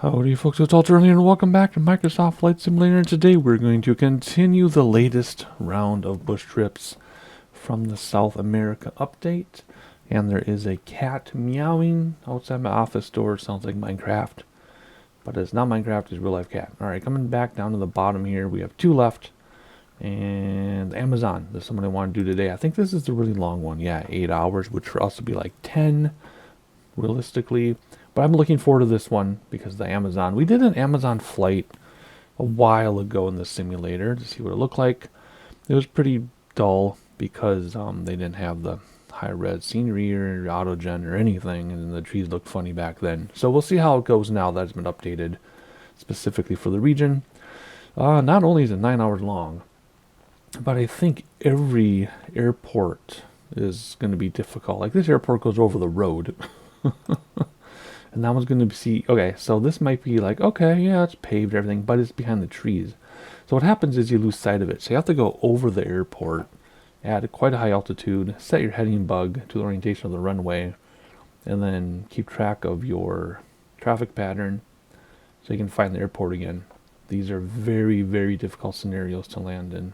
Howdy folks, it's Alter and welcome back to Microsoft Flight Simulator, and today we're going to continue the latest round of bush trips from the South America update. And there is a cat meowing outside my office door. It sounds like Minecraft, but it's not Minecraft, it's real life cat. Alright, coming back down to the bottom here, we have two left. And Amazon, this is something I want to do today. I think this is the really long one, yeah, 8 hours, which for us would be like 10 realistically. But I'm looking forward to this one because the Amazon. We did an Amazon flight a while ago in the simulator to see what it looked like. It was pretty dull because they didn't have the high-res scenery or autogen or anything, and the trees looked funny back then. So we'll see how it goes now that it's been updated specifically for the region. Not only is it 9 hours long, but I think every airport is going to be difficult. Like this airport goes over the road. And that one's going to see, okay, so this might be like, okay, yeah, it's paved, everything, but it's behind the trees. So what happens is you lose sight of it. So you have to go over the airport at quite a high altitude, set your heading bug to the orientation of the runway, and then keep track of your traffic pattern so you can find the airport again. These are very, very difficult scenarios to land in.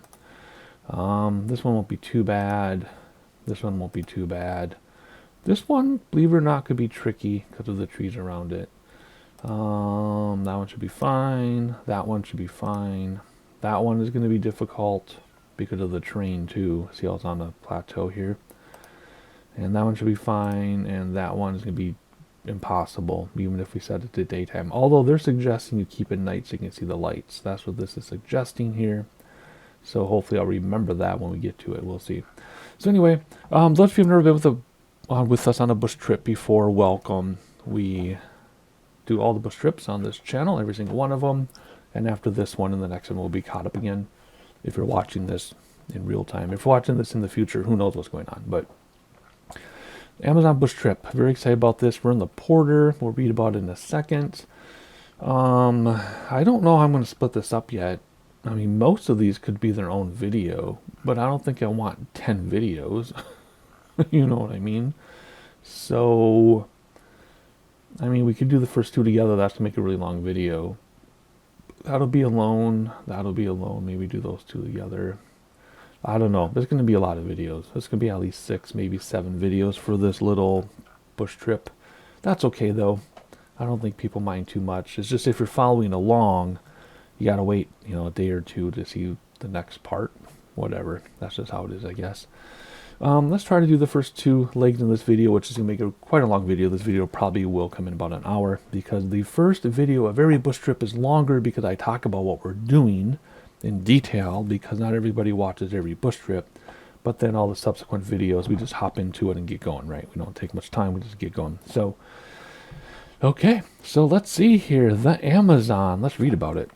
This one won't be too bad. This one won't be too bad. This one, believe it or not, could be tricky because of the trees around it. That one should be fine. That one should be fine. That one is going to be difficult because of the terrain too. See how it's on a plateau here. And that one should be fine. And that one is going to be impossible, even if we set it to daytime. Although they're suggesting you keep it night so you can see the lights. That's what this is suggesting here. So hopefully I'll remember that when we get to it. We'll see. So anyway, those of you who have never been with us on a bush trip before, welcome. We do all the bush trips on this channel, every single one of them, and after this one and the next one we'll be caught up again if you're watching this in real time. If you're watching this in the future, who knows what's going on. But Amazon bush trip, very excited about this. We're in the Porter, we'll read about it in a second. I don't know how I'm going to split this up yet. I mean, most of these could be their own video, but I don't think I want 10 videos. You know what I mean? So, I mean, we could do the first two together. That's to make a really long video. That'll be alone. That'll be alone. Maybe do those two together. I don't know. There's going to be a lot of videos. There's going to be at least 6, maybe 7 videos for this little bush trip. That's okay, though. I don't think people mind too much. It's just if you're following along, you got to wait, a day or two to see the next part. Whatever. That's just how it is, I guess. Let's try to do the first 2 legs in this video, which is going to make it quite a long video. This video probably will come in about an hour because the first video of every bush trip is longer because I talk about what we're doing in detail because not everybody watches every bush trip. But then all the subsequent videos, we just hop into it and get going, right? We don't take much time, we just get going. So, okay, so let's see here. The Amazon, let's read about it.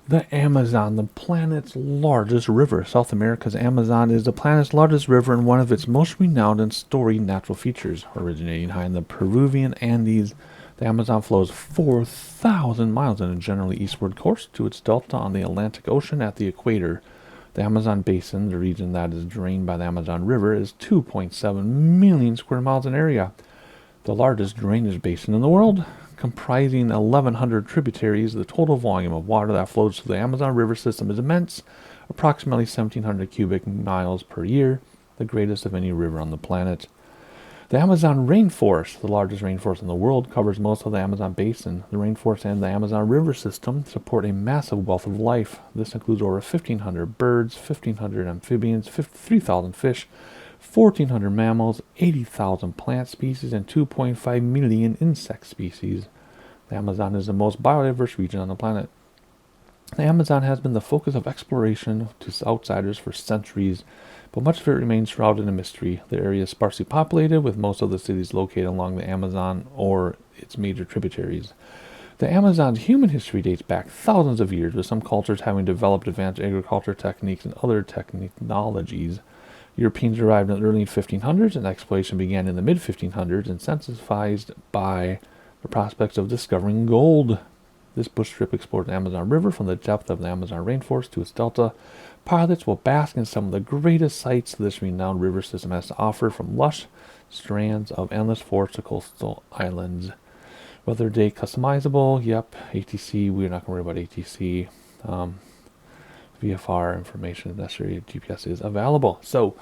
The Amazon, the planet's largest river. South America's Amazon is the planet's largest river and one of its most renowned and storied natural features. Originating high in the Peruvian Andes, the Amazon flows 4,000 miles in a generally eastward course to its delta on the Atlantic Ocean at the equator. The Amazon Basin, the region that is drained by the Amazon River, is 2.7 million square miles in area. The largest drainage basin in the world, comprising 1,100 tributaries. The total volume of water that flows through the Amazon River system is immense, approximately 1,700 cubic miles per year, the greatest of any river on the planet. The Amazon rainforest, the largest rainforest in the world, covers most of the Amazon basin. The rainforest and the Amazon River system support a massive wealth of life. This includes over 1,500 birds, 1,500 amphibians, 3,000 fish, 1,400 mammals, 80,000 plant species, and 2.5 million insect species. The Amazon is the most biodiverse region on the planet. The Amazon has been the focus of exploration to outsiders for centuries, but much of it remains shrouded in mystery. The area is sparsely populated, with most of the cities located along the Amazon or its major tributaries. The Amazon's human history dates back thousands of years, with some cultures having developed advanced agriculture techniques and other technologies. Europeans arrived in the early 1500s, and exploration began in the mid-1500s, intensified by the prospects of discovering gold. This bush trip explored the Amazon River from the depth of the Amazon rainforest to its delta. Pilots will bask in some of the greatest sights this renowned river system has to offer, from lush strands of endless forest to coastal islands. Weather date customizable. Yep. ATC. We're not going to worry about ATC. VFR information necessary. GPS is available. So,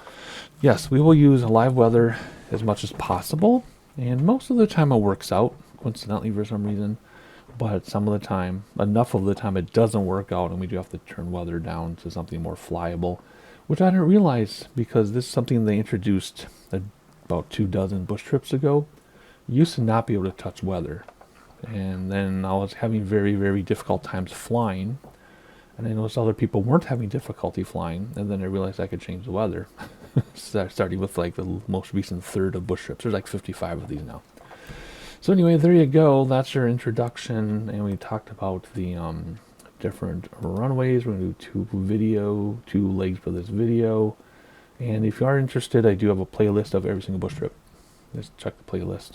yes, we will use live weather as much as possible. And most of the time it works out, coincidentally for some reason. But some of the time, enough of the time, it doesn't work out, and we do have to turn weather down to something more flyable, which I didn't realize because this is something they introduced about 24 bush trips ago. You used to not be able to touch weather, and then I was having very, very difficult times flying, and I noticed other people weren't having difficulty flying, and then I realized I could change the weather. Starting with like the most recent third of bush trips. There's like 55 of these now. So anyway, there you go. That's your introduction, and we talked about the different runways. We're going to do two legs for this video. And if you are interested, I do have a playlist of every single bush trip. Just check the playlist.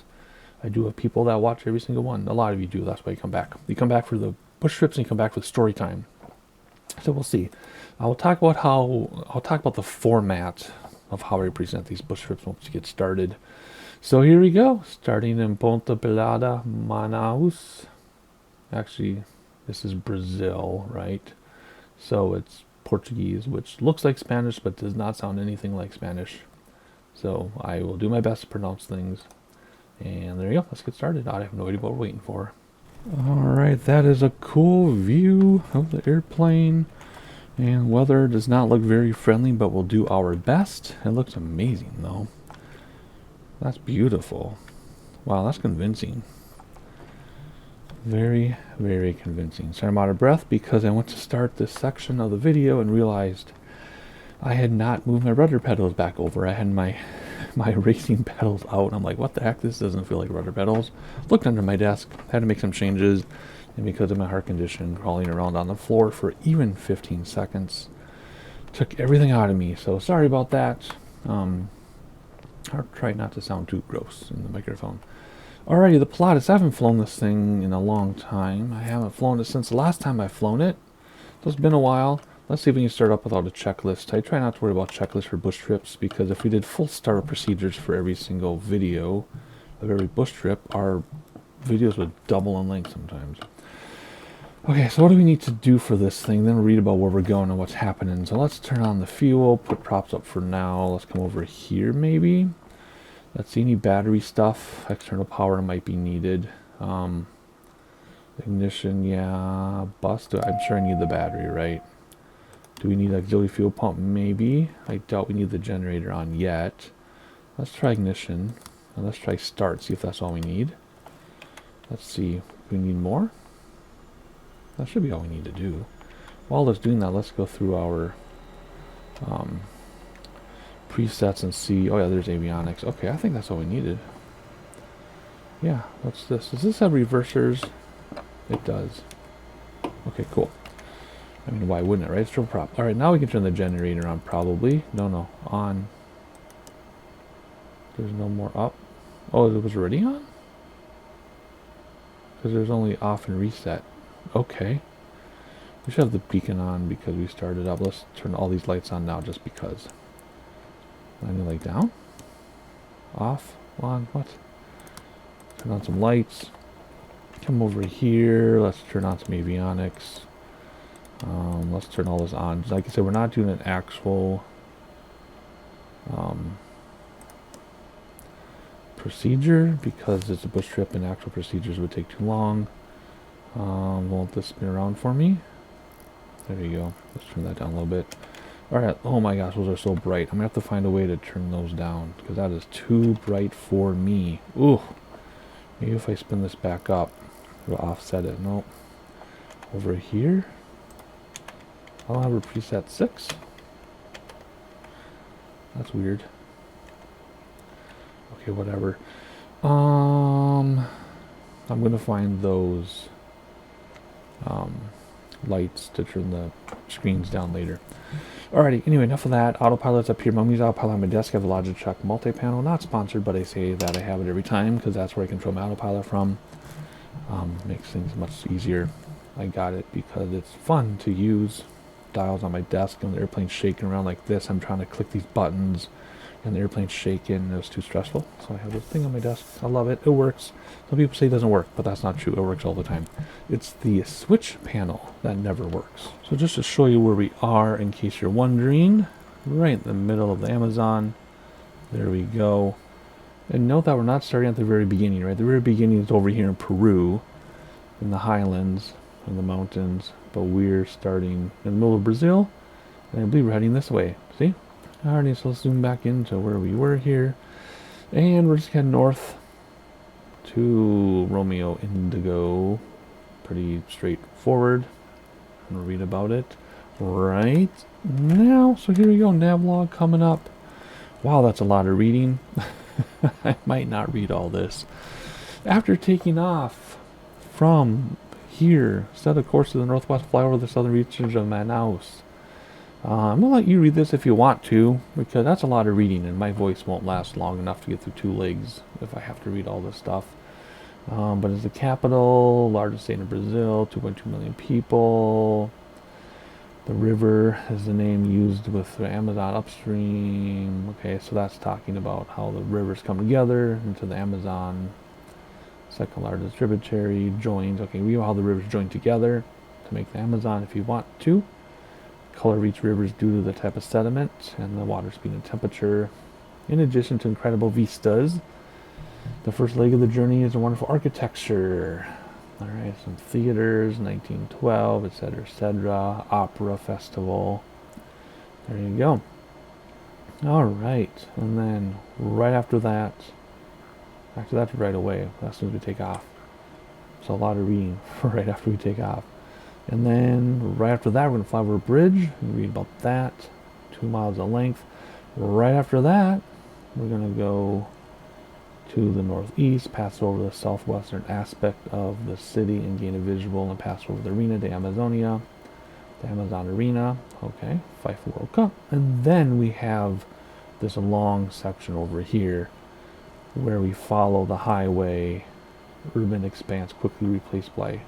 I do have people that watch every single one. A lot of you do. That's why you come back. You come back for the bush trips, and you come back for the story time. So we'll see. I'll talk about the format of how I present these bush trips once we get started. So here we go, starting in Ponta, Pelada, Manaus. Actually, this is Brazil, right? So it's Portuguese, which looks like Spanish, but does not sound anything like Spanish. So I will do my best to pronounce things. And there you go, let's get started. I have no idea what we're waiting for. Alright, that is a cool view of the airplane. And weather does not look very friendly, but we'll do our best. It looks amazing, though. That's beautiful. Wow, that's convincing. Very, very convincing. So I'm out of breath because I went to start this section of the video and realized I had not moved my rudder pedals back over. I had my racing pedals out. I'm like, what the heck? This doesn't feel like rudder pedals. Looked under my desk, had to make some changes, and because of my heart condition, crawling around on the floor for even 15 seconds took everything out of me. So sorry about that. I'll try not to sound too gross in the microphone. Alrighty, the Pilatus. I haven't flown this thing in a long time. I haven't flown it since the last time I've flown it. So it's been a while. Let's see if we can start up without a checklist. I try not to worry about checklists for bush trips because if we did full startup procedures for every single video of every bush trip, our videos would double in length sometimes. Okay, so what do we need to do for this thing? Then we'll read about where we're going and what's happening. So let's turn on the fuel, put props up for now. Let's come over here maybe. Let's see any battery stuff. External power might be needed. Ignition, yeah. Bus, I'm sure I need the battery, right? Do we need auxiliary fuel pump? Maybe. I doubt we need the generator on yet. Let's try ignition. And let's try start, see if that's all we need. Let's see. Do we need more? That should be all we need to do. While it's doing that, let's go through our presets and see. Oh yeah, there's avionics. Okay, I think that's all we needed. Yeah, what's this? Does this have reversers? It does. Okay, cool. I mean, why wouldn't it, right? It's turboprop. Alright, now we can turn the generator on probably. No, on. There's no more up. Oh, it was already on? Because there's only off and reset. Okay. We should have the beacon on because we started up. Let's turn all these lights on now just because. Landing light down? Off? On? What? Turn on some lights. Come over here. Let's turn on some avionics. Let's turn all this on. Like I said, we're not doing an actual procedure because it's a bush trip and actual procedures would take too long. Won't this spin around for me? There you go. Let's turn that down a little bit. Alright, oh my gosh, those are so bright. I'm gonna have to find a way to turn those down because that is too bright for me. Ooh. Maybe if I spin this back up, it'll offset it. Nope. Over here. I don't have a preset 6. That's weird. Okay, whatever. I'm gonna find those lights to turn the screens down later. Alrighty, anyway, enough of that. Autopilot's up here. Mummy's autopilot on my desk. I have a Logitech multi-panel. Not sponsored, but I say that I have it every time because that's where I control my autopilot from. Makes things much easier. I got it because it's fun to use. Dials on my desk and the airplane's shaking around like this. I'm trying to click these buttons, and the airplane's shaking. It was too stressful, so I have this thing on my desk. I love it. It works. Some people say it doesn't work, but that's not true. It works all the time. It's the switch panel that never works. So just to show you where we are, in case you're wondering, right in the middle of the Amazon. There we go. And note that we're not starting at the very beginning, right? The very beginning is over here in Peru, in the highlands, in the mountains, but we're starting in the middle of Brazil, and I believe we're heading this way. See? Alrighty, so let's zoom back into where we were here, and we're just heading north to Romeo Indigo. Pretty straightforward. I'm gonna read about it right now. So here we go, navlog coming up. Wow, that's a lot of reading. I might not read all this. After taking off from here, set a course to the northwest, fly over the southern reaches of Manaus. I'm going to let you read this if you want to, because that's a lot of reading, and my voice won't last long enough to get through 2 legs if I have to read all this stuff. But it's the capital, largest state in Brazil, 2.2 million people. The river is the name used with the Amazon upstream. Okay, so that's talking about how the rivers come together into the Amazon. Second largest tributary joins. Okay, we know how the rivers join together to make the Amazon if you want to. Color of each river is due to the type of sediment and the water speed and temperature. In addition to incredible vistas, the first leg of the journey is a wonderful architecture. Alright, some theaters, 1912, etc., etc. Opera festival. There you go. Alright, and then right after that right away, as soon as we take off. So a lot of reading right after we take off. And then right after that, we're going to fly over a bridge and read about that. 2 miles in length. Right after that, we're going to go to the northeast, pass over the southwestern aspect of the city and gain a visual, and pass over the Arena de Amazonia, the Amazon Arena, okay, FIFA World Cup. And then we have this long section over here where we follow the highway, urban expanse quickly replaced by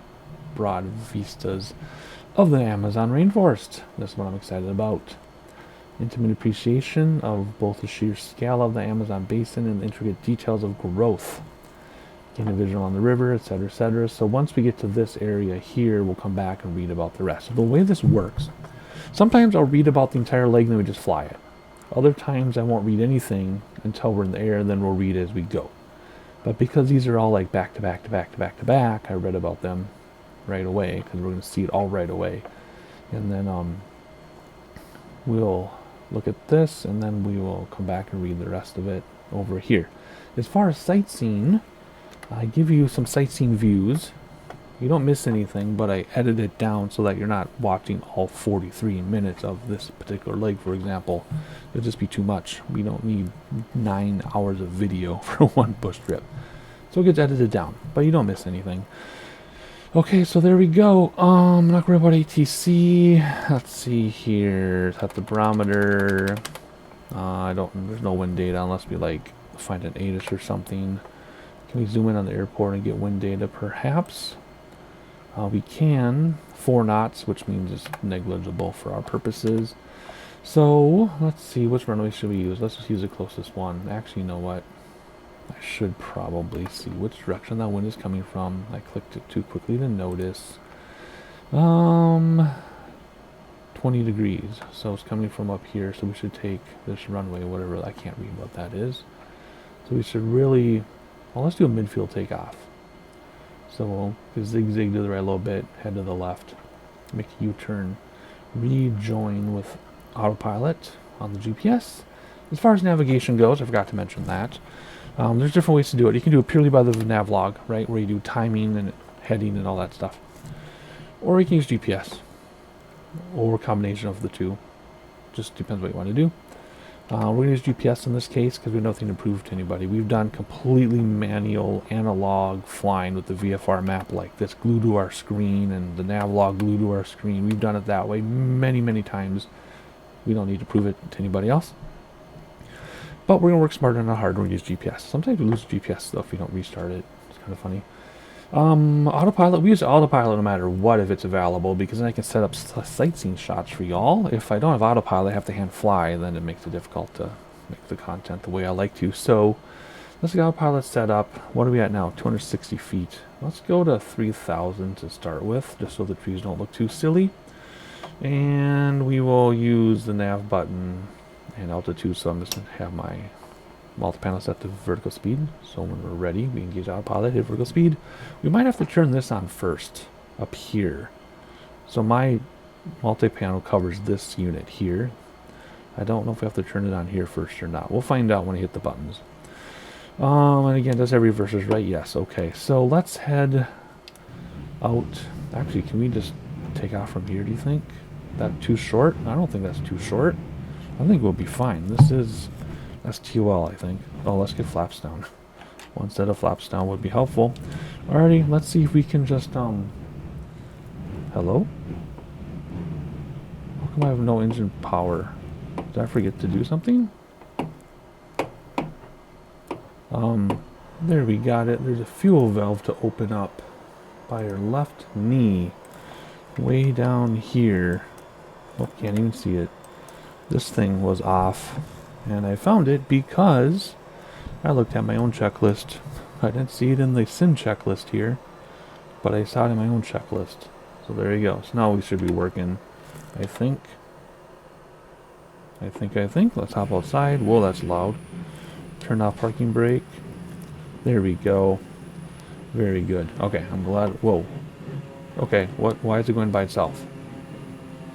broad vistas of the Amazon rainforest. That's what I'm excited about. Intimate appreciation of both the sheer scale of the Amazon basin and the intricate details of growth. Gain a visual on the river, etc., etc. So once we get to this area here, we'll come back and read about the rest. So the way this works, sometimes I'll read about the entire leg and then we just fly it. Other times I won't read anything until we're in the air, and then we'll read as we go. But because these are all like back to back to back to back to back, I read about them right away because we're going to see it all right away. And then we'll look at this, and then we will come back and read the rest of it over here. As far as sightseeing, I give you some sightseeing views. You don't miss anything, but I edit it down so that you're not watching all 43 minutes of this particular leg, for example. It'll just be too much. We don't need 9 hours of video for one bush trip. So it gets edited down, but you don't miss anything. Okay, so there we go. I'm not worried about ATC. Let's see here. Set the barometer. There's no wind data unless we like find an ATIS or something. Can we zoom in on the airport and get wind data perhaps? We can. 4 knots, which means it's negligible for our purposes. So let's see, which runway should we use? Let's just use the closest one. Actually, you know what? I should probably see which direction that wind is coming from. I clicked it too quickly to notice. 20 degrees. So it's coming from up here. So we should take this runway, whatever. I can't read what that is. So we should really, well, let's do a midfield takeoff. So we'll zigzag to the right a little bit, head to the left, make a U-turn, rejoin with autopilot on the GPS. As far as navigation goes, I forgot to mention that. There's different ways to do it. You can do it purely by the navlog, right, where you do timing and heading and all that stuff. Or you can use GPS, or a combination of the two. Just depends what you want to do. We're going to use GPS in this case because we have nothing to prove to anybody. We've done completely manual, analog flying with the VFR map like this, glued to our screen, and the navlog glued to our screen. We've done it that way many, many times. We don't need to prove it to anybody else. But we're going to work smarter and not harder and use GPS. Sometimes we lose GPS though if we don't restart it. It's kind of funny. Autopilot, we use autopilot no matter what if it's available, because then I can set up sightseeing shots for y'all. If I don't have autopilot, I have to hand fly, then it makes it difficult to make the content the way I like to. So let's get autopilot set up. What are we at now? 260 feet. Let's go to 3,000 to start with, just so the trees don't look too silly. And we will use the nav button and altitude, so I'm just going to have my multi-panel set to vertical speed. So when we're ready, we engage autopilot, hit vertical speed. We might have to turn this on first, up here. So my multi-panel covers this unit here. I don't know if we have to turn it on here first or not. We'll find out when I hit the buttons. And again, does have reversers, right? Yes, okay. So let's head out. Actually, can we just take off from here, do you think? That too short? I don't think that's too short. I think we'll be fine. This is STOL, I think. Oh, let's get flaps down. One set of flaps down would be helpful. Alrighty, let's see if we can just, hello? How come I have no engine power? Did I forget to do something? There we got it. There's a fuel valve to open up by your left knee. Way down here. Oh, can't even see it. This thing was off. And I found it because I looked at my own checklist. I didn't see it in the SIN checklist here, but I saw it in my own checklist. So there you go. So now we should be working, I think. Let's hop outside. Whoa, that's loud. Turn off parking brake. There we go. Very good. Okay, I'm glad. Whoa. Okay, why is it going by itself?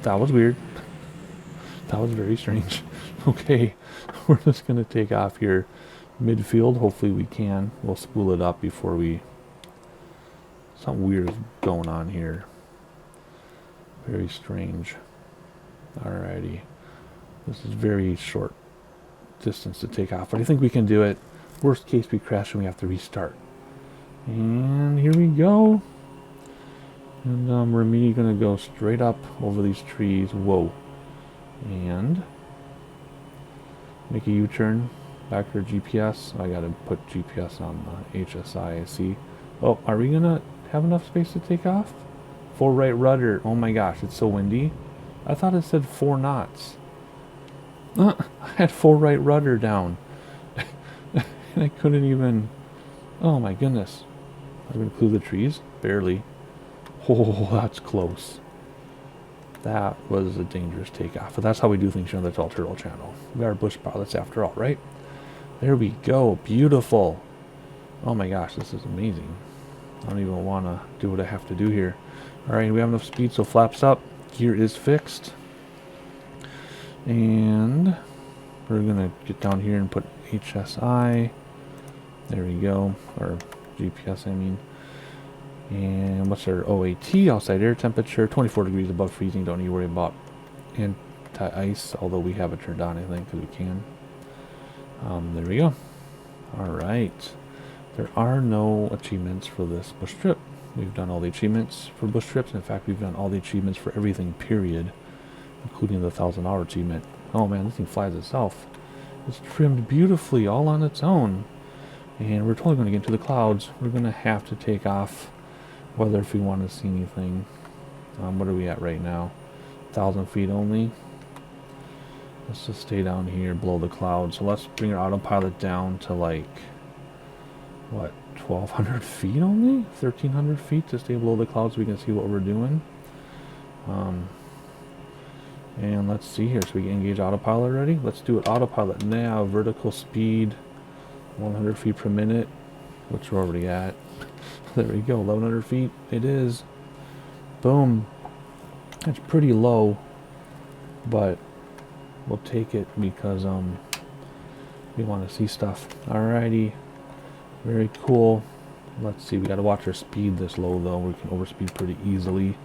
That was weird. That was very strange. Okay, we're just going to take off here midfield. Hopefully we can. We'll spool it up before we... Something weird is going on here. Very strange. Alrighty. This is very short distance to take off, but I think we can do it. Worst case, we crash and we have to restart. And here we go. And we're immediately going to go straight up over these trees. Whoa. And make a U-turn back to GPS. I got to put GPS on the HSI, I see. Oh, are we going to have enough space to take off? Full right rudder. Oh my gosh, it's so windy. I thought it said 4 knots. I had full right rudder down. And I couldn't even... Oh my goodness. I was going to clear the trees? Barely. Oh, that's close. That was a dangerous takeoff. But that's how we do things here on the Tall Turtle channel. We are bush pilots after all, right? There we go. Beautiful. Oh my gosh, this is amazing. I don't even want to do what I have to do here. Alright, we have enough speed, so flaps up. Gear is fixed. And we're going to get down here and put HSI. There we go. Or GPS, I mean. And what's our OAT? Outside air temperature, 24 degrees above freezing. Don't need to worry about anti-ice, although we have it turned on, I think, because we can. There we go. Alright. There are no achievements for this bush trip. We've done all the achievements for bush trips. In fact, we've done all the achievements for everything, period. Including the 1,000-hour achievement. Oh man, this thing flies itself. It's trimmed beautifully, all on its own. And we're totally going to get into the clouds. We're going to have to take off, whether if we want to see anything. What are we at right now? 1,000 feet only. Let's just stay down here below the clouds. So let's bring our autopilot down to like, what, 1,200 feet only? 1,300 feet to stay below the clouds so we can see what we're doing. And let's see here. So we can engage autopilot already. Let's do it autopilot now. Vertical speed, 100 feet per minute, which we're already at. There we go, 1,100 feet. It is. Boom. It's pretty low, but we'll take it because we want to see stuff. Alrighty. Very cool. Let's see. We got to watch our speed this low though. We can overspeed pretty easily.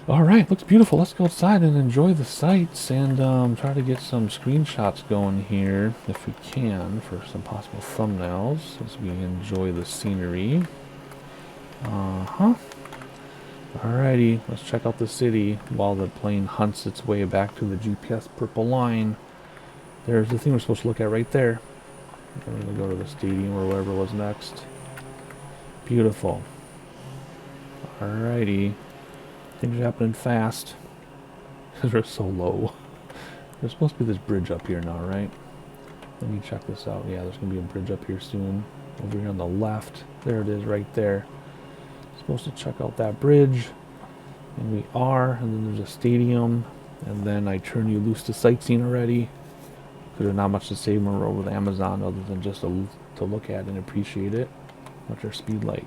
Alright, looks beautiful. Let's go outside and enjoy the sights and try to get some screenshots going here, if we can, for some possible thumbnails as we enjoy the scenery. Alrighty, let's check out the city while the plane hunts its way back to the GPS purple line. There's the thing we're supposed to look at right there. I'm going to go to the stadium or whatever was next. Beautiful. Alrighty. Things are happening fast. Because they're so low. There's supposed to be this bridge up here now, right? Let me check this out. Yeah, there's going to be a bridge up here soon. Over here on the left. There it is right there. Supposed to check out that bridge. And we are. And then there's a stadium. And then I turn you loose to sightseeing already. Because there's not much to say when we're over the Amazon other than just to look at and appreciate it. What's our speed like?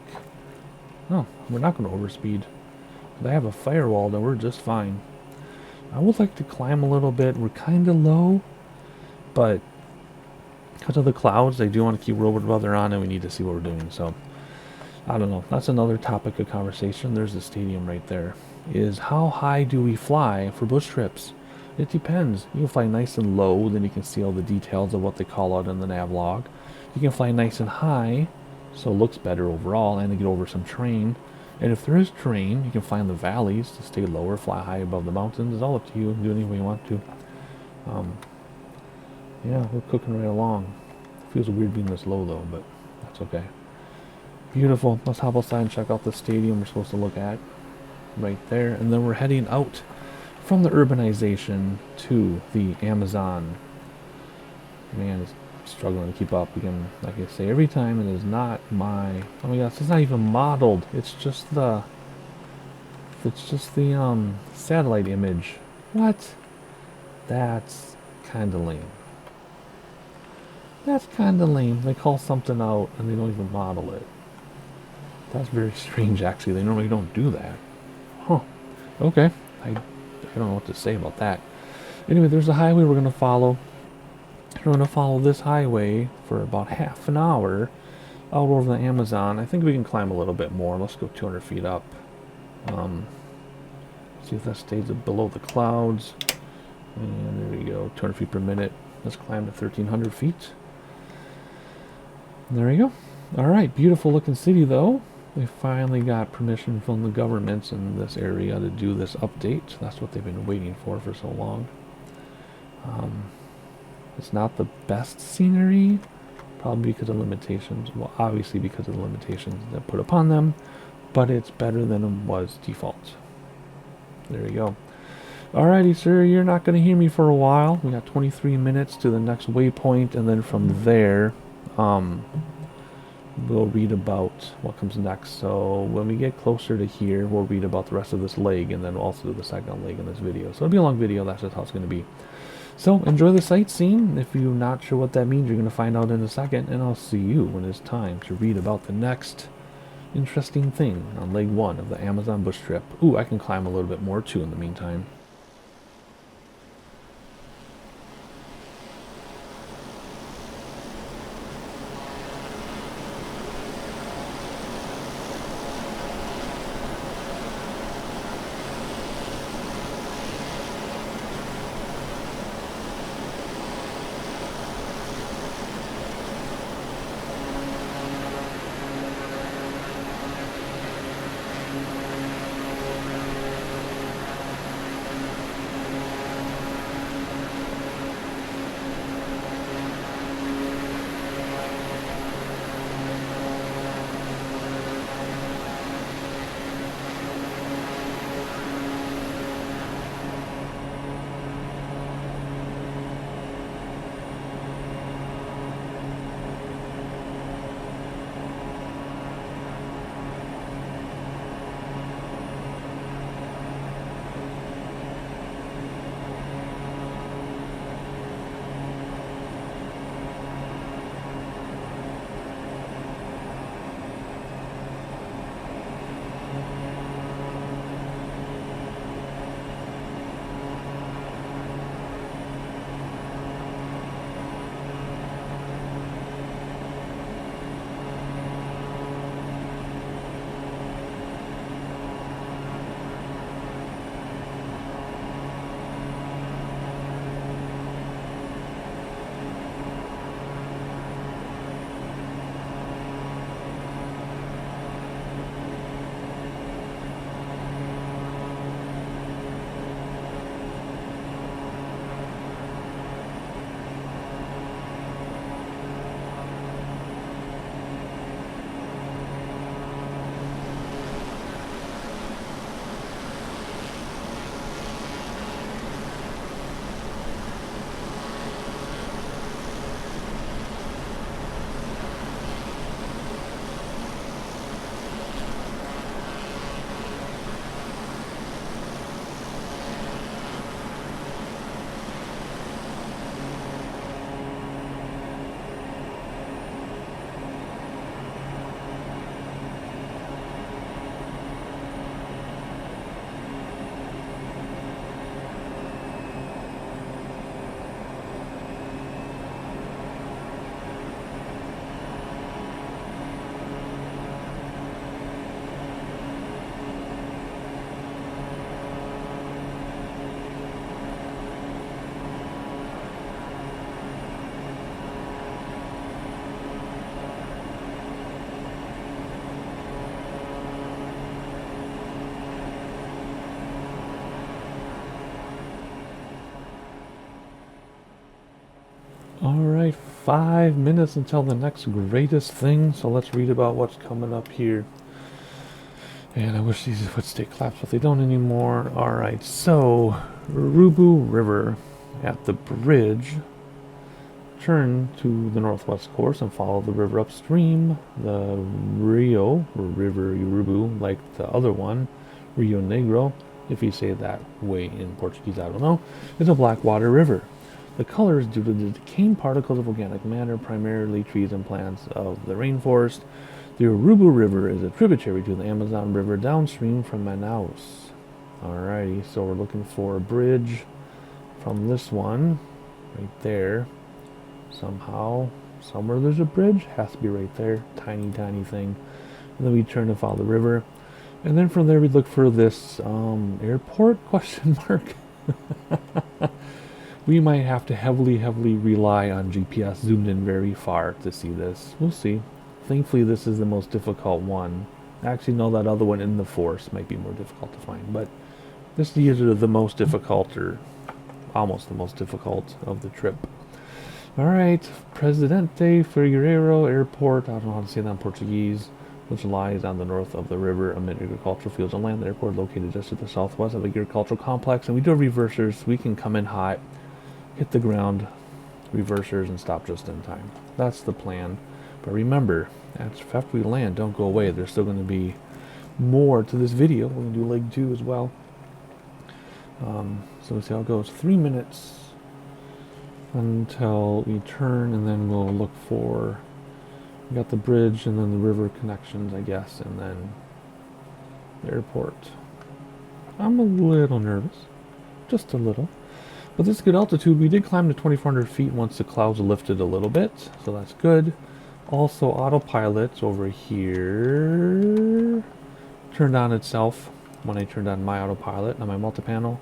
No, we're not going to overspeed. If I have a firewall, then we're just fine. I would like to climb a little bit. We're kind of low. But because of the clouds, they do want to keep robot weather on, and we need to see what we're doing. So, I don't know. That's another topic of conversation. There's the stadium right there. Is how high do we fly for bush trips? It depends. You can fly nice and low, then you can see all the details of what they call out in the nav log. You can fly nice and high, so it looks better overall, and to get over some terrain. And if there is terrain, you can fly in the valleys to stay lower, fly high above the mountains. It's all up to you. Do any way you want to. Yeah, we're cooking right along. Feels weird being this low though, but that's okay. Beautiful. Let's hop outside and check out the stadium we're supposed to look at. Right there. And then we're heading out from the urbanization to the Amazon. Man, it's struggling to keep up again. Like I say every time, it is not my... Oh my gosh, it's not even modeled. It's just the satellite image. What? That's kind of lame. That's kind of lame. They call something out and they don't even model it. That's very strange, actually. They normally don't do that. Huh. Okay. I don't know what to say about that. Anyway, there's a highway we're going to follow. We're going to follow this highway for about half an hour out over the Amazon. I think we can climb a little bit more. Let's go 200 feet up. See if that stays below the clouds. And there we go. 200 feet per minute. Let's climb to 1,300 feet. There we go. Alright, beautiful looking city though. They finally got permission from the governments in this area to do this update. That's what they've been waiting for so long. It's not the best scenery, probably because of limitations. Well, obviously because of the limitations that put upon them, but it's better than it was default. There we go. Alrighty, sir, you're not going to hear me for a while. We got 23 minutes to the next waypoint, and then from there, we'll read about what comes next. So when we get closer to here, we'll read about the rest of this leg, and then we'll also do the second leg in this video. So it'll be a long video. That's just how it's going to be. So enjoy the sightseeing. If you're not sure what that means, you're going to find out in a second, and I'll see you when it's time to read about the next interesting thing on leg 1 of the Amazon bush trip. Ooh, I can climb a little bit more too in the meantime. Alright, 5 minutes until the next greatest thing, so let's read about what's coming up here. And I wish these would stay collapsed, but they don't anymore. Alright, so Rubu River at the bridge. Turn to the northwest course and follow the river upstream. The Rio, or River Urubu, like the other one, Rio Negro, if you say it that way in Portuguese, I don't know, is a black water river. The color is due to the decaying particles of organic matter, primarily trees and plants of the rainforest. The Urubu River is a tributary to the Amazon River downstream from Manaus. Alrighty, so we're looking for a bridge from this one, right there. Somehow, somewhere there's a bridge, has to be right there, tiny thing. And then we turn to follow the river, and then from there we look for this airport question mark. We might have to heavily rely on GPS zoomed in very far to see this. We'll see. Thankfully this is the most difficult one. Actually no, that other one in the forest might be more difficult to find, but these are the most difficult, or almost the most difficult of the trip. Alright, Presidente Figueiredo Airport, I don't know how to say that in Portuguese, which lies on the north of the river amid agricultural fields and land. The airport located just to the southwest of the agricultural complex, and we do have reversers. We can come in hot, hit the ground, reversers, and stop just in time. That's the plan. But remember, after we land, don't go away. There's still going to be more to this video. We're going to do leg 2 as well. So let's see how it goes. 3 minutes until we turn, and then we'll look for, we got the bridge and then the river connections, I guess, and then the airport. I'm a little nervous, just a little, but this is good altitude. We did climb to 2,400 feet once the clouds lifted a little bit, so that's good. Also, autopilot over here turned on itself when I turned on my autopilot on my multi-panel,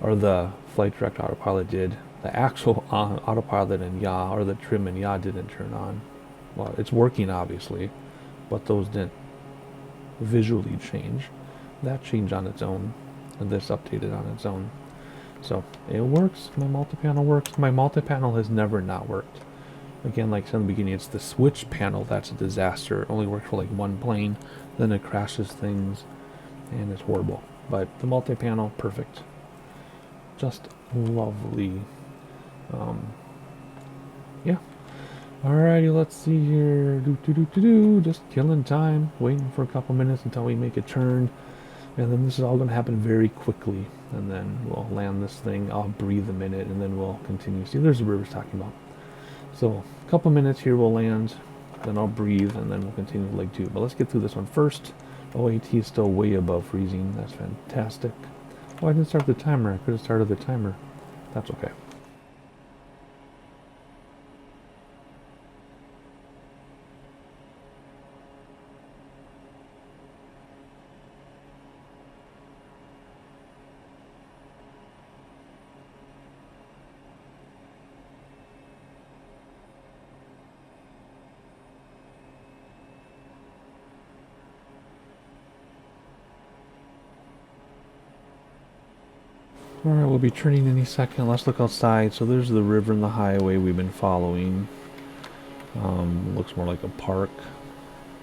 or the Flight Direct autopilot did. The actual autopilot and yaw, or the trim and yaw, didn't turn on. Well, it's working obviously, but those didn't visually change. That changed on its own, and this updated on its own. So it works. My multi-panel works. My multi-panel has never not worked. Again, like I said in the beginning, it's the switch panel that's a disaster. It only works for like one plane, then it crashes things, and it's horrible. But the multi-panel, perfect. Just lovely. Yeah. Alrighty, let's see here. Just killing time, waiting for a couple minutes until we make a turn, and then this is all going to happen very quickly. And then we'll land this thing. I'll breathe a minute, and then we'll continue. See, there's the river's talking about. So a couple minutes here, we'll land. Then I'll breathe, and then we'll continue leg 2. But let's get through this one first. OAT is still way above freezing. That's fantastic. Oh, I didn't start the timer. I could have started the timer. That's okay. Alright, we'll be turning any second. Let's look outside. So there's the river and the highway we've been following. Looks more like a park,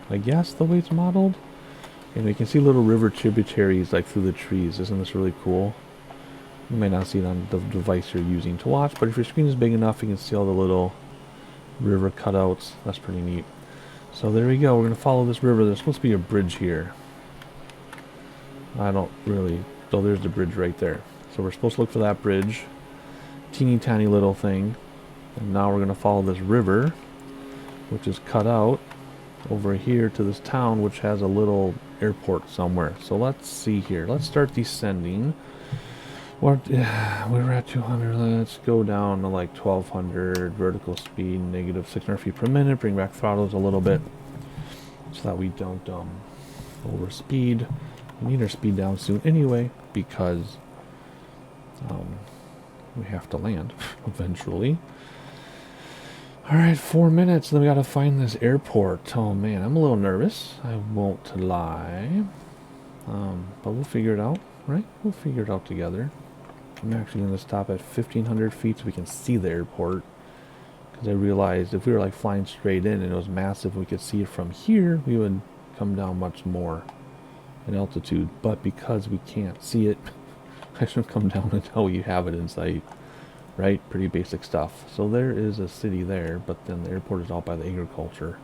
I guess, the way it's modeled. And we can see little river tributaries like through the trees. Isn't this really cool? You might not see it on the device you're using to watch, but if your screen is big enough, you can see all the little river cutouts. That's pretty neat. So there we go. We're going to follow this river. There's supposed to be a bridge here. I don't really... Oh, there's the bridge right there. So we're supposed to look for that bridge. Teeny tiny little thing. And now we're going to follow this river, which is cut out over here to this town, which has a little airport somewhere. So let's see here. Let's start descending. We're at 200. Let's go down to like 1200 vertical speed, negative 600 feet per minute. Bring back throttles a little bit so that we don't overspeed. We need our speed down soon anyway, because we have to land eventually. Alright, 4 minutes, then we gotta find this airport. Oh man, I'm a little nervous, I won't lie. But we'll figure it out, right? We'll figure it out together. I'm actually gonna stop at 1500 feet so we can see the airport. Because I realized if we were like flying straight in and it was massive, we could see it from here, we would come down much more in altitude. But because we can't see it, I should come down until we have it in sight. Right? Pretty basic stuff. So there is a city there, but then the airport is out by the agriculture.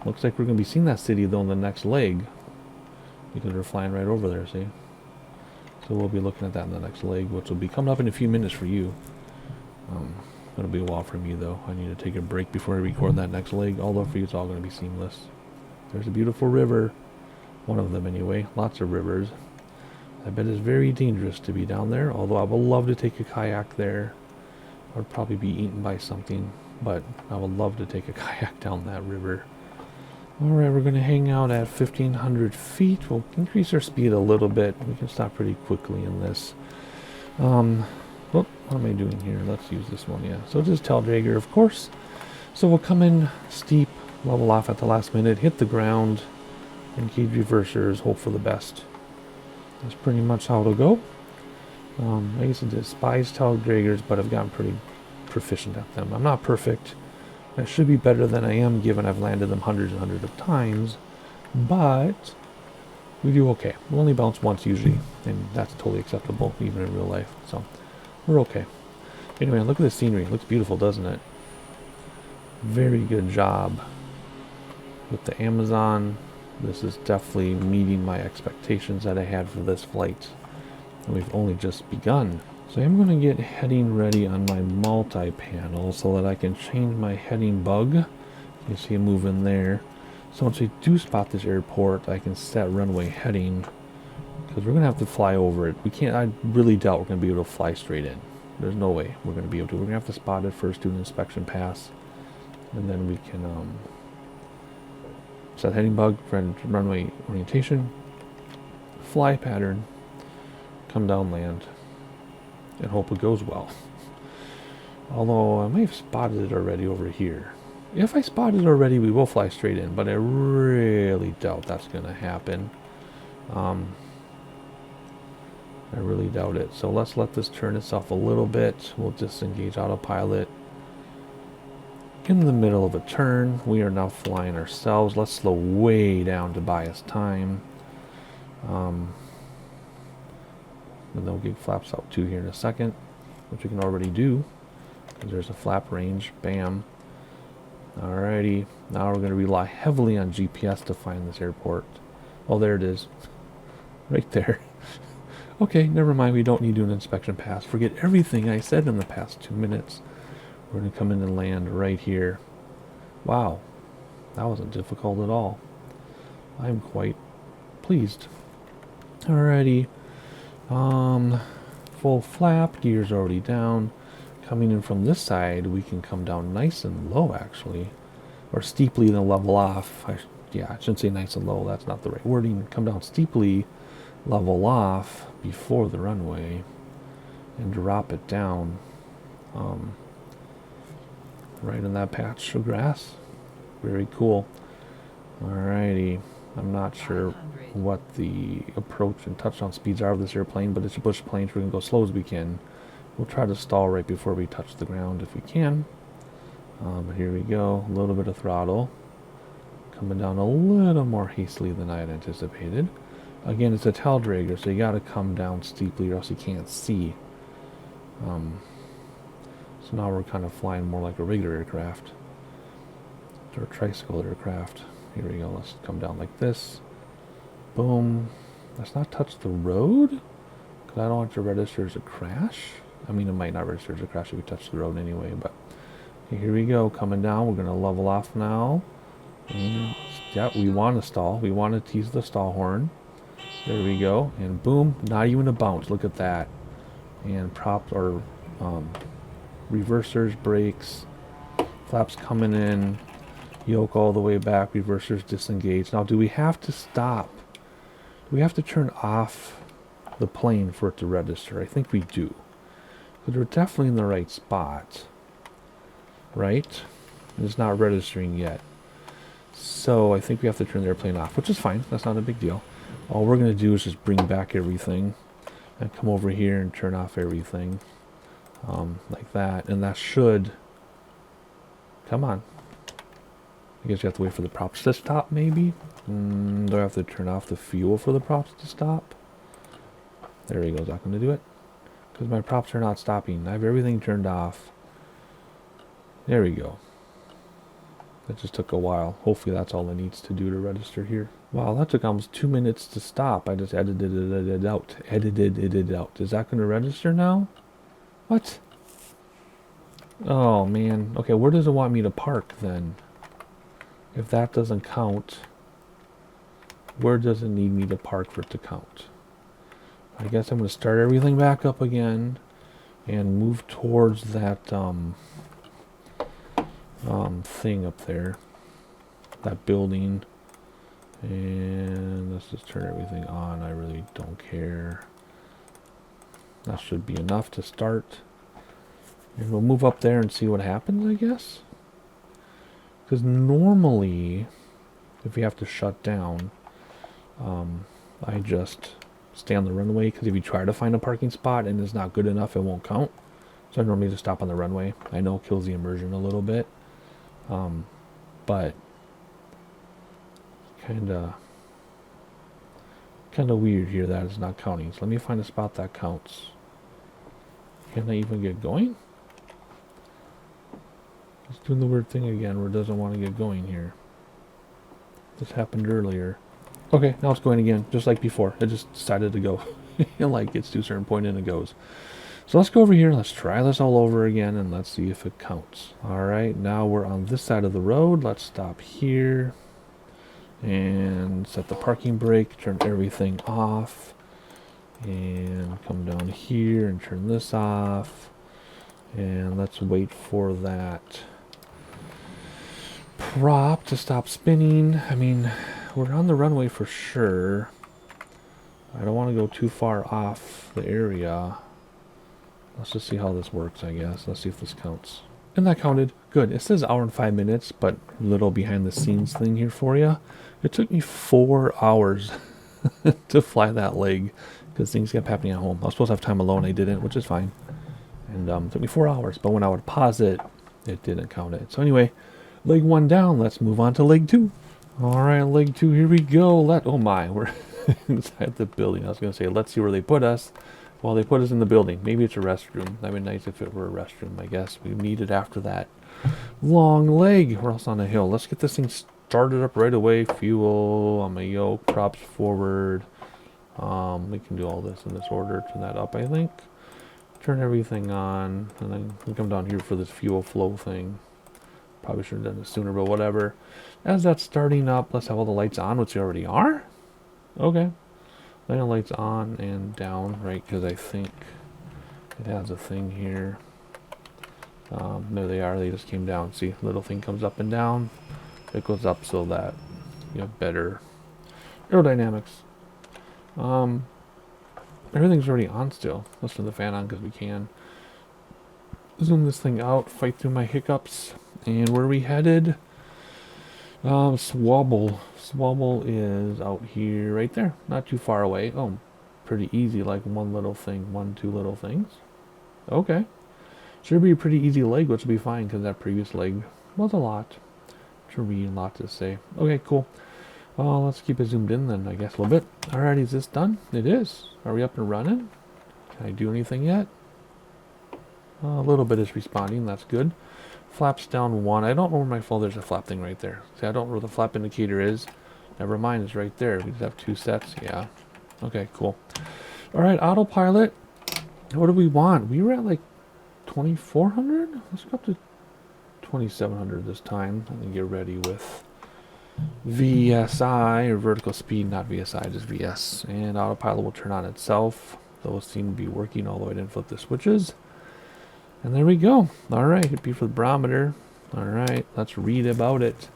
Looks like we're going to be seeing that city though in the next leg, because we're flying right over there, see? So we'll be looking at that in the next leg, which will be coming up in a few minutes for you. It'll be a while for me though. I need to take a break before I record that next leg, although for you it's all going to be seamless. There's a beautiful river. One of them anyway. Lots of rivers. I bet it's very dangerous to be down there, although I would love to take a kayak there. I would probably be eaten by something, but I would love to take a kayak down that river. Alright, we're going to hang out at 1,500 feet. We'll increase our speed a little bit. We can stop pretty quickly in this. What am I doing here? Let's use this one, yeah. So just tail dragger, of course. So we'll come in steep, level off at the last minute, hit the ground, engage reversers, hope for the best. That's pretty much how it'll go. I used to despise tail draggers, but I've gotten pretty proficient at them. I'm not perfect. I should be better than I am, given I've landed them hundreds and hundreds of times. But we do okay. We'll only bounce once usually, and that's totally acceptable, even in real life. So we're okay. Anyway, look at the scenery. It looks beautiful, doesn't it? Very good job with the Amazon. This is definitely meeting my expectations that I had for this flight. And we've only just begun. So I'm going to get heading ready on my multi-panel so that I can change my heading bug. You see it move in there. So once we do spot this airport, I can set runway heading, because we're going to have to fly over it. We can't, I really doubt we're going to be able to fly straight in. There's no way we're going to be able to. We're going to have to spot it first, do an inspection pass, and then we can set heading bug, runway orientation, fly pattern, come down, land, and hope it goes well. Although I may have spotted it already over here. If I spot it already, we will fly straight in, but I really doubt that's going to happen. I really doubt it. So let's let this turn itself a little bit. We'll disengage autopilot. In the middle of a turn, we are now flying ourselves. Let's slow way down to buy us time. And then we'll get flaps out too here in a second, which we can already do, because there's a flap range. Bam. Alrighty, now we're going to rely heavily on GPS to find this airport. Oh, there it is. Right there. Okay, never mind, we don't need to do an inspection pass. Forget everything I said in the past 2 minutes. We're going to come in and land right here. Wow, that wasn't difficult at all. I'm quite pleased. Alrighty. Full flap, gears already down. Coming in from this side, we can come down nice and low, actually. Or steeply, then level off. I shouldn't say nice and low, that's not the right wording. Come down steeply, level off before the runway, and drop it down right in that patch of grass. Very cool. Alrighty. I'm not sure what the approach and touchdown speeds are of this airplane, but it's a bush plane, so we're going to go as slow as we can. We'll try to stall right before we touch the ground if we can. But here we go. A little bit of throttle. Coming down a little more hastily than I had anticipated. Again, it's a tail dragger, so you got to come down steeply or else you can't see. So now we're kind of flying more like a regular aircraft. Or a tricycle aircraft. Here we go. Let's come down like this. Boom. Let's not touch the road, because I don't want to register as a crash. I mean, it might not register as a crash if we touch the road anyway, but okay, here we go. Coming down. We're going to level off now. Yeah, we want to stall. We want to tease the stall horn. There we go. And boom. Not even a bounce. Look at that. And props or reversers, brakes, flaps coming in, yoke all the way back, reversers disengaged. Now, do we have to stop? Do we have to turn off the plane for it to register? I think we do. Because we're definitely in the right spot. Right? It's not registering yet. So I think we have to turn the airplane off, which is fine. That's not a big deal. All we're going to do is just bring back everything and come over here and turn off everything like that. And that should Come on. I guess you have to wait for the props to stop, maybe? Do I have to turn off the fuel for the props to stop? There we go. Is that going to do it? Because my props are not stopping. I have everything turned off. There we go. That just took a while. Hopefully that's all it needs to do to register here. Wow, that took almost 2 minutes to stop. I just edited it out. Edited it out. Is that going to register now? What? Oh, man. Okay, where does it want me to park then? If that doesn't count, where does it need me to park for it to count? I guess I'm going to start everything back up again and move towards that thing up there, that building, and let's just turn everything on. I really don't care. That should be enough to start, and we'll move up there and see what happens, I guess. Because normally, if you have to shut down, I just stay on the runway, because if you try to find a parking spot and it's not good enough, it won't count. So I normally just stop on the runway. I know it kills the immersion a little bit, but kind of weird here that it's not counting. So let me find a spot that counts. Can I even get going? It's doing the weird thing again where it doesn't want to get going here. This happened earlier. Okay, now it's going again, just like before. It just decided to go. It like gets to a certain point and it goes. So let's go over here, let's try this all over again, and let's see if it counts. Alright, now we're on this side of the road. Let's stop here and set the parking brake, turn everything off, and come down here and turn this off. And let's wait for that prop to stop spinning. I mean, we're on the runway for sure. I don't want to go too far off the area. Let's just see how this works, I guess. Let's see if this counts. And that counted. Good. It says hour and 5 minutes, but little behind the scenes thing here for you. It took me 4 hours to fly that leg because things kept happening at home. I was supposed to have time alone. I didn't, which is fine. And it took me 4 hours. But when I would pause it, it didn't count it. So anyway, leg 1 down. Let's move on to leg 2. All right, leg 2. Here we go. Oh my, we're inside the building. I was going to say, let's see where they put us. Well, they put us in the building. Maybe it's a restroom. That'd be nice if it were a restroom, I guess. We need it after that long leg. We're also on a hill. Let's get this thing started up right away. Fuel on my yoke, props forward. We can do all this in this order. Turn that up, I think. Turn everything on. And then we come down here for this fuel flow thing. Probably should have done it sooner, but whatever. As that's starting up, let's have all the lights on, which they already are. Okay. Then lights on and down, right? Because I think it has a thing here. There they are. They just came down. See, little thing comes up and down. It goes up so that you have better aerodynamics. Everything's already on still. Let's turn the fan on because we can. Zoom this thing out. Fight through my hiccups. And where are we headed? SWBL. SWBL is out here, right there. Not too far away. Oh, pretty easy, like one little thing, 2 little things. Okay. Should be a pretty easy leg, which will be fine, because that previous leg was a lot to read, a lot to say. Okay, cool. Let's keep it zoomed in then, I guess, a little bit. Alright, is this done? It is. Are we up and running? Can I do anything yet? A little bit is responding, that's good. Flaps down 1. I don't know where my phone. There's a flap thing right there. See, I don't know where the flap indicator is. Never mind, it's right there. We just have 2 sets. Yeah. Okay, cool. Alright, autopilot. What do we want? We were at like 2400? Let's go up to 2700 this time. Let me get ready with VSI, or vertical speed, not VSI, just VS. And autopilot will turn on itself. Those seem to be working, although I didn't flip the switches. And there we go. Alright, hit B for the barometer. Alright, let's read about it.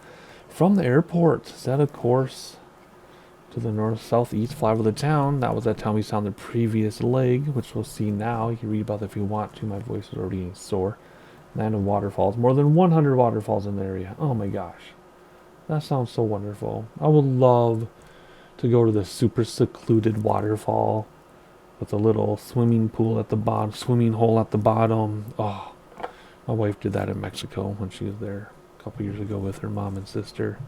From the airport, set a course to the north-southeast, fly over the town. That was that town we saw on the previous leg, which we'll see now. You can read about that if you want to. My voice is already sore. Land of waterfalls. More than 100 waterfalls in the area. Oh my gosh. That sounds so wonderful. I would love to go to the super secluded waterfall with a little swimming pool at the bottom, swimming hole at the bottom. Oh, my wife did that in Mexico when she was there. couple years ago with her mom and sister.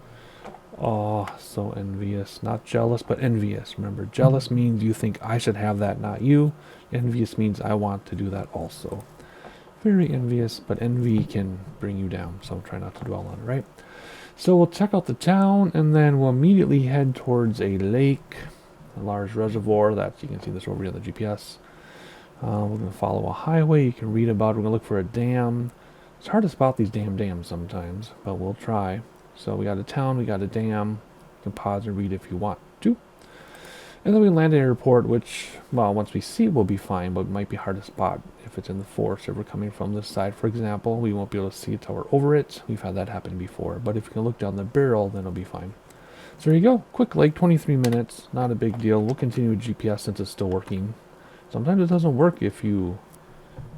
Oh, so envious. Not jealous, but envious. Remember, jealous means you think I should have that, not you. Envious means I want to do that also. Very envious, but envy can bring you down, so try not to dwell on it, right? So we'll check out the town, and then we'll immediately head towards a lake, a large reservoir. That you can see this over here on the GPS. We're going to follow a highway. You can read about it. We're going to look for a dam. It's hard to spot these damn dams sometimes, but we'll try. So we got a town, we got a dam. You can pause and read if you want to. And then we land at an airport, which, well, once we see it, will be fine, but it might be hard to spot if it's in the forest. If we're coming from this side, for example, we won't be able to see it till we're over it. We've had that happen before. But if you can look down the barrel, then it'll be fine. So there you go. Quick lake, 23 minutes. Not a big deal. We'll continue with GPS since it's still working. Sometimes it doesn't work if you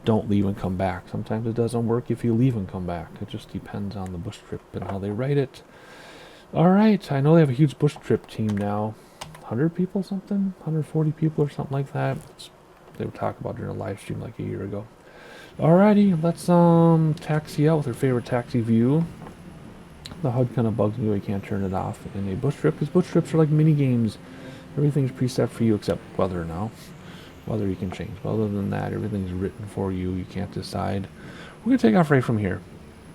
don't leave and come back. Sometimes it doesn't work if you leave and come back. It just depends on the bush trip and how they write it. All right. I know they have a huge bush trip team now. 100 people something? 140 people or something like that. They would talk about during a live stream like a year ago. Alrighty, let's taxi out with our favorite taxi view. The HUD kind of bugs me. I can't turn it off in a bush trip, because bush trips are like mini games. Everything's preset for you except weather now. Weather you can change. But other than that, everything's written for you. You can't decide. We're going to take off right from here.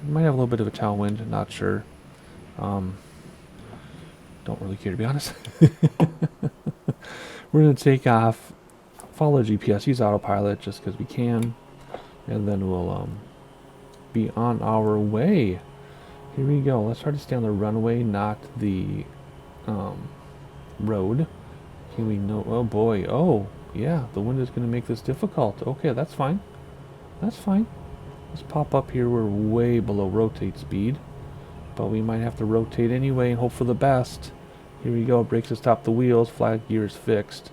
We might have a little bit of a tailwind, not sure. Don't really care, to be honest. We're going to take off, follow GPS, use autopilot just because we can, and then we'll be on our way. Here we go. Let's try to stay on the runway, not the road. Can we know? Oh boy. Oh yeah, the wind is going to make this difficult. Okay, that's fine. That's fine. Let's pop up here. We're way below rotate speed, but we might have to rotate anyway and hope for the best. Here we go. Brakes to stop the wheels. Flag gear is fixed.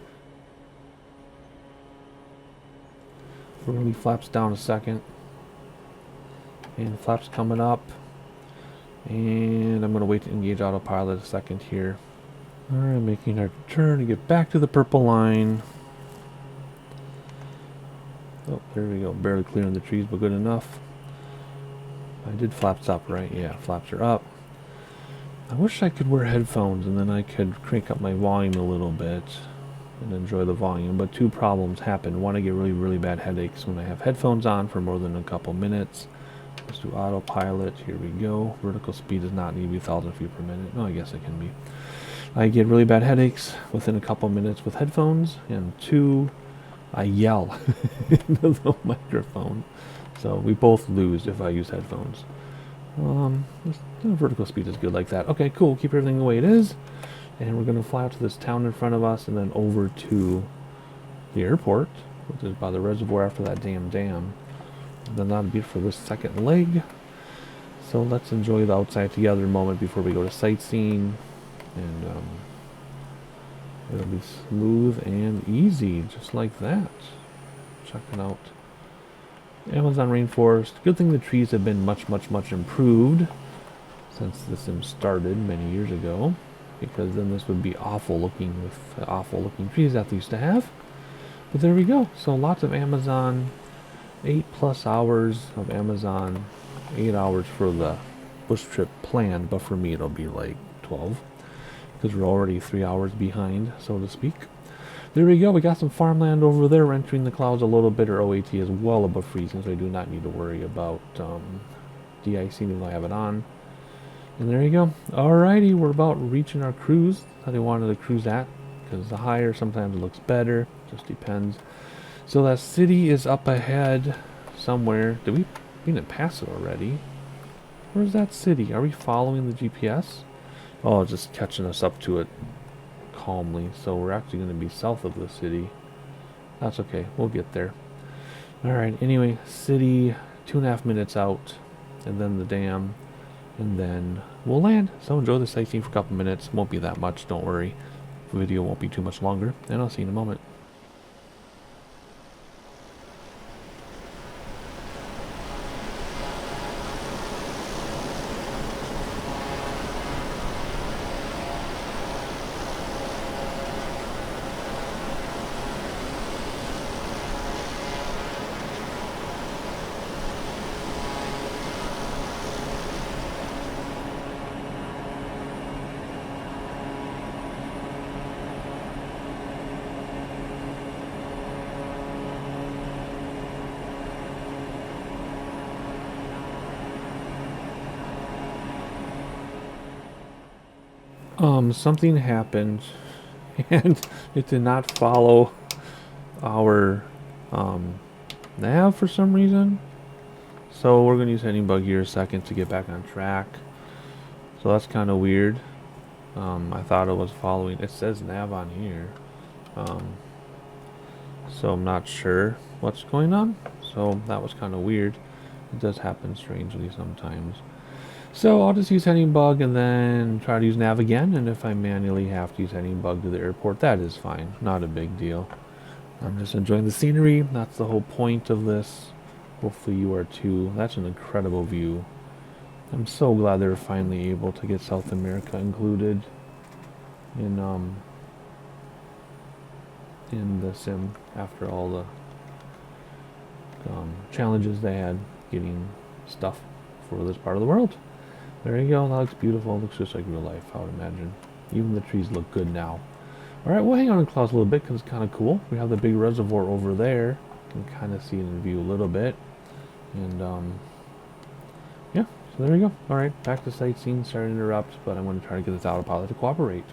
We're going to leave flaps down a second. And flaps coming up. And I'm going to wait to engage autopilot a second here. Alright, making our turn to get back to the purple line. Oh, there we go. Barely clearing the trees, but good enough. I did flaps up, right? Yeah, flaps are up. I wish I could wear headphones and then I could crank up my volume a little bit and enjoy the volume, but two problems happen. One, I get really, really bad headaches when I have headphones on for more than a couple minutes. Let's do autopilot. Here we go. Vertical speed does not need to be 1,000 feet per minute. No, I guess it can be. I get really bad headaches within a couple minutes with headphones, and two, I yell into the microphone. So we both lose if I use headphones. The vertical speed is good like that. Okay, cool. Keep everything the way it is. And we're going to fly out to this town in front of us and then over to the airport, which is by the reservoir after that damn dam. And then that'll be it for this second leg. So let's enjoy the outside together moment before we go to sightseeing. And it'll be smooth and easy, just like that. Check it out. Amazon rainforest. Good thing the trees have been much, much, much improved since the sim started many years ago, because then this would be awful looking with awful looking trees that they used to have. But there we go. So lots of Amazon, 8+ hours of Amazon, 8 hours for the bush trip planned, but for me it'll be like 12 because we're already 3 hours behind, so to speak. There we go. We got some farmland over there. We're entering the clouds a little bit. Our OAT is well above freezing, so I do not need to worry about de-icing even though I have it on. And there you go. Alrighty, we're about reaching our cruise that I wanted to cruise at, because the higher sometimes it looks better. Just depends. So that city is up ahead somewhere. We didn't pass it already. Where's that city? Are we following the GPS? Oh, it's just catching us up to it calmly. So we're actually going to be south of the city. That's okay. We'll get there. Alright, anyway, city 2.5 minutes out, and then the dam, and then we'll land. So enjoy the sightseeing for a couple minutes. Won't be that much, don't worry. The video won't be too much longer, and I'll see you in a moment. Something happened and it did not follow our nav for some reason. So we're gonna use heading bug here a second to get back on track. So that's kind of weird. I thought it was following. It says nav on here. So I'm not sure what's going on. So that was kind of weird. It does happen strangely sometimes. So I'll just use heading bug and then try to use nav again. And if I manually have to use heading bug to the airport, that is fine. Not a big deal. I'm just enjoying the scenery. That's the whole point of this. Hopefully you are too. That's an incredible view. I'm so glad they're finally able to get South America included in the sim after all the challenges they had getting stuff for this part of the world. There you go. That looks beautiful. It looks just like real life, I would imagine. Even the trees look good now. Alright, we'll hang on to clouds a little bit because it's kind of cool. We have the big reservoir over there. You can kind of see it in view a little bit. And, yeah, so there we go. Alright, back to sightseeing. Sorry to interrupt, but I'm going to try to get this autopilot to cooperate.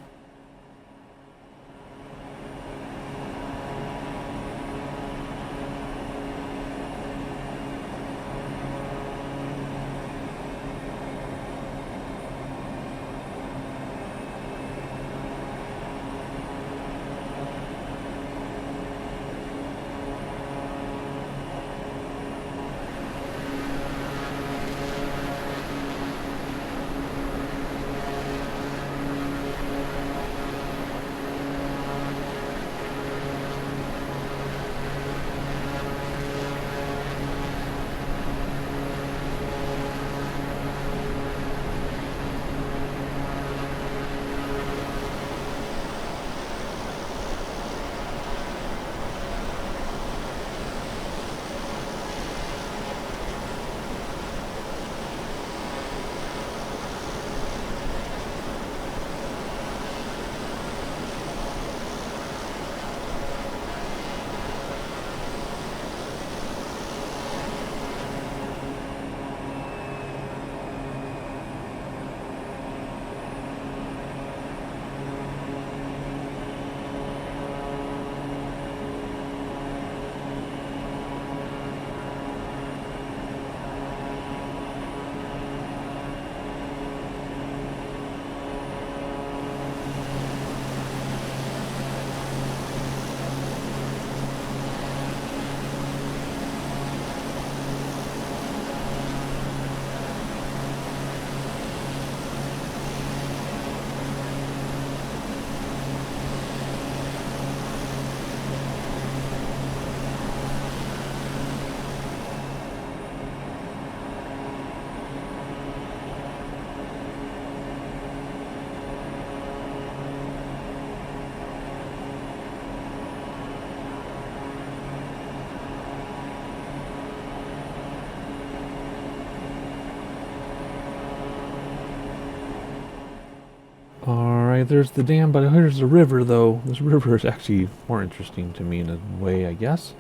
Alright, there's the dam, but here's the river, though. This river is actually more interesting to me in a way, I guess.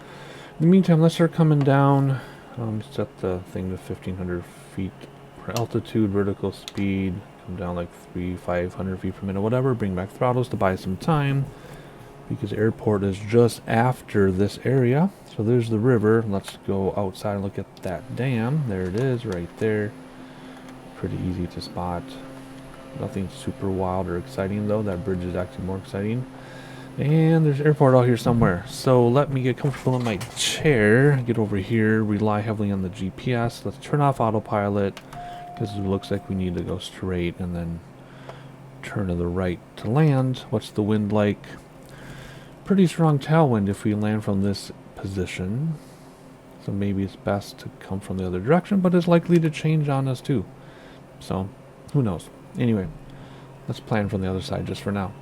In the meantime, let's start coming down. Set the thing to 1,500 feet per altitude, vertical speed. Come down like 500 feet per minute, whatever. Bring back throttles to buy some time, because airport is just after this area. So there's the river. Let's go outside and look at that dam. There it is, right there. Pretty easy to spot. Nothing super wild or exciting though. That bridge is actually more exciting. And there's airport out here somewhere. So let me get comfortable in my chair. Get over here. Rely heavily on the GPS. Let's turn off autopilot, because it looks like we need to go straight and then turn to the right to land. What's the wind like? Pretty strong tailwind if we land from this position. So maybe it's best to come from the other direction, but it's likely to change on us too. So who knows? Anyway, let's plan from the other side just for now.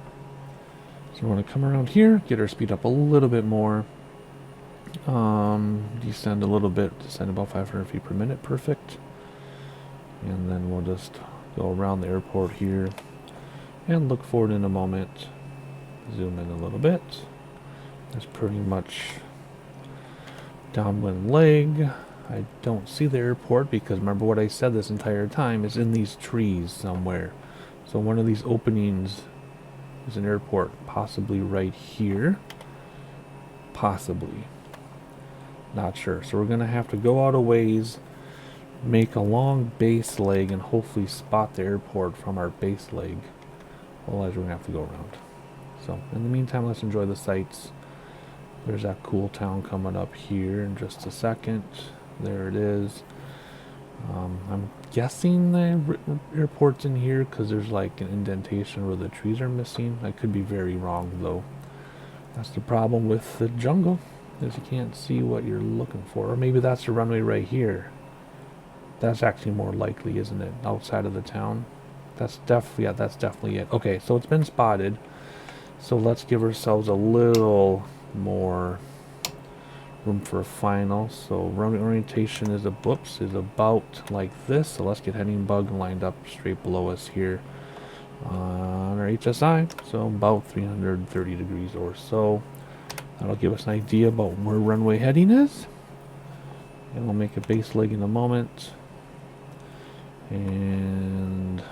So we're going to come around here, get our speed up a little bit more. Descend a little bit, descend about 500 feet per minute, perfect. And then we'll just go around the airport here and look forward in a moment. Zoom in a little bit. That's pretty much downwind leg. I don't see the airport because remember what I said this entire time is in these trees somewhere. So one of these openings is an airport, possibly right here. Possibly. Not sure. So we're going to have to go out a ways, make a long base leg, and hopefully spot the airport from our base leg. Otherwise we're going to have to go around. So in the meantime, let's enjoy the sights. There's that cool town coming up here in just a second. There it is. I'm guessing the airport's in here because there's like an indentation where the trees are missing. I could be very wrong though. That's the problem with the jungle, is you can't see what you're looking for. Or maybe that's the runway right here. That's actually more likely, isn't it? Outside of the town. That's definitely it. Okay, so it's been spotted. So let's give ourselves a little more room for a final. So runway orientation is about like this. So let's get heading bug lined up straight below us here on our HSI. So about 330 degrees or so. That'll give us an idea about where runway heading is. And we'll make a base leg in a moment. And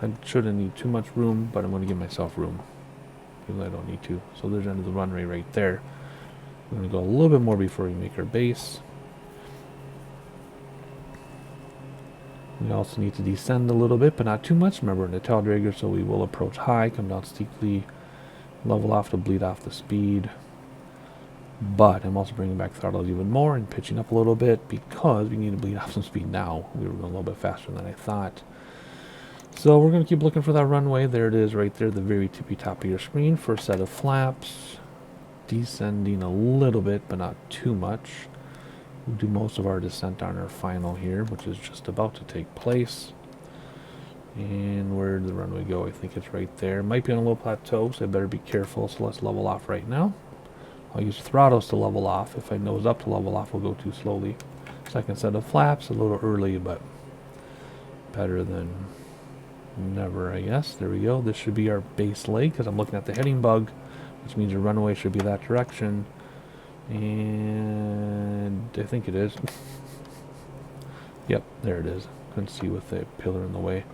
I shouldn't need too much room, but I'm going to give myself room. Even though I don't need to. So there's the end of the runway right there. We're going to go a little bit more before we make our base. We also need to descend a little bit, but not too much. Remember, we're in the tail dragger, so we will approach high, come down steeply, level off to bleed off the speed. But I'm also bringing back throttles even more and pitching up a little bit because we need to bleed off some speed now. We were going a little bit faster than I thought. So we're going to keep looking for that runway. There it is right there, the very tippy top of your screen. First set of flaps. Descending a little bit, but not too much. We'll do most of our descent on our final here, which is just about to take place. And where did the runway go? I think it's right there. Might be on a little plateau, so I better be careful. So let's level off right now. I'll use throttles to level off. If I nose up to level off, we'll go too slowly. Second set of flaps, a little early, but better than never, I guess. There we go. This should be our base leg because I'm looking at the heading bug, which means the runway should be that direction. And I think it is. Yep, there it is. Couldn't see with the pillar in the way.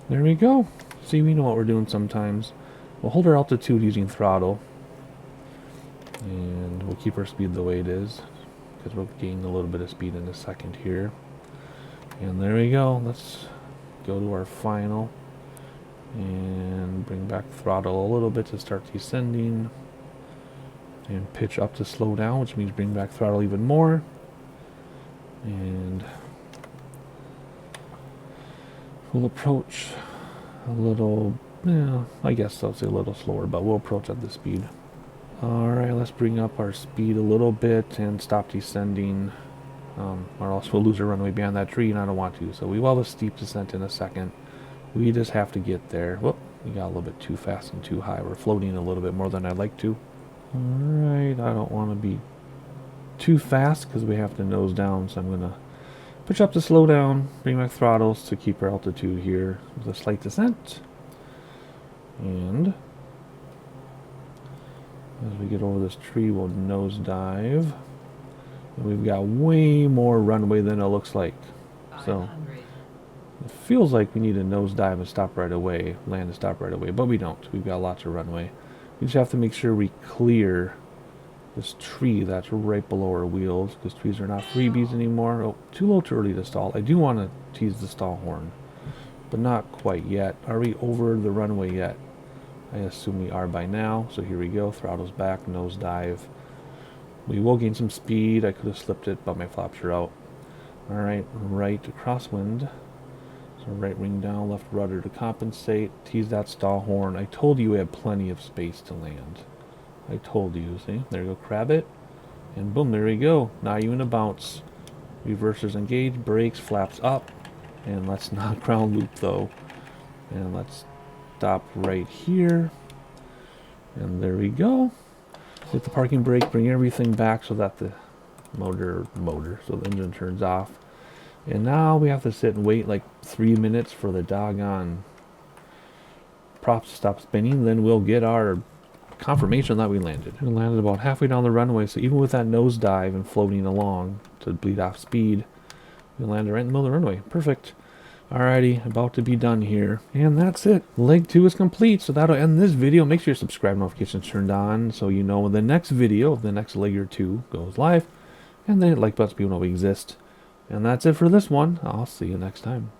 There we go. See, we know what we're doing sometimes. We'll hold our altitude using throttle. And we'll keep our speed the way it is, because we'll gain a little bit of speed in a second here. And there we go. Let's go to our final. And bring back throttle a little bit to start descending. And pitch up to slow down, which means bring back throttle even more. And we'll approach a little, yeah, I guess I'll say a little slower, but we'll approach at this speed. Alright, let's bring up our speed a little bit and stop descending. Or else we'll lose our runway behind that tree, and I don't want to. So we will have a steep descent in a second. We just have to get there. Whoop, we got a little bit too fast and too high. We're floating a little bit more than I'd like to. Alright, I don't want to be too fast because we have to nose down, so I'm going to push up to slow down, bring back throttles to keep our altitude here with a slight descent. And as we get over this tree, we'll nose dive. And we've got way more runway than it looks like. So it feels like we need to nose dive and stop right away, land and stop right away, but we don't. We've got lots of runway. We just have to make sure we clear this tree that's right below our wheels, because trees are not freebies anymore. Oh, too low, too early to stall. I do want to tease the stall horn, but not quite yet. Are we over the runway yet? I assume we are by now. So here we go. Throttles back, nose dive. We will gain some speed. I could have slipped it, but my flaps are out. Alright, right crosswind. So right wing down, left rudder to compensate. Tease that stall horn. I told you we had plenty of space to land. I told you, see? There you go, crab it. And boom, there we go. Now you in a bounce. Reversers engage, brakes, flaps up. And let's not ground loop though. And let's stop right here. And there we go. Hit the parking brake, bring everything back so that the so the engine turns off. And now we have to sit and wait like 3 minutes for the doggone props to stop spinning. Then we'll get our confirmation that we landed. We landed about halfway down the runway, so even with that nosedive and floating along to bleed off speed, we landed right in the middle of the runway. Perfect. Alrighty, about to be done here. And that's it. Leg 2 is complete, so that'll end this video. Make sure your subscribe notifications turned on so you know when the next video of the next leg or 2 goes live. And then hit like button so people know we exist. And that's it for this one. I'll see you next time.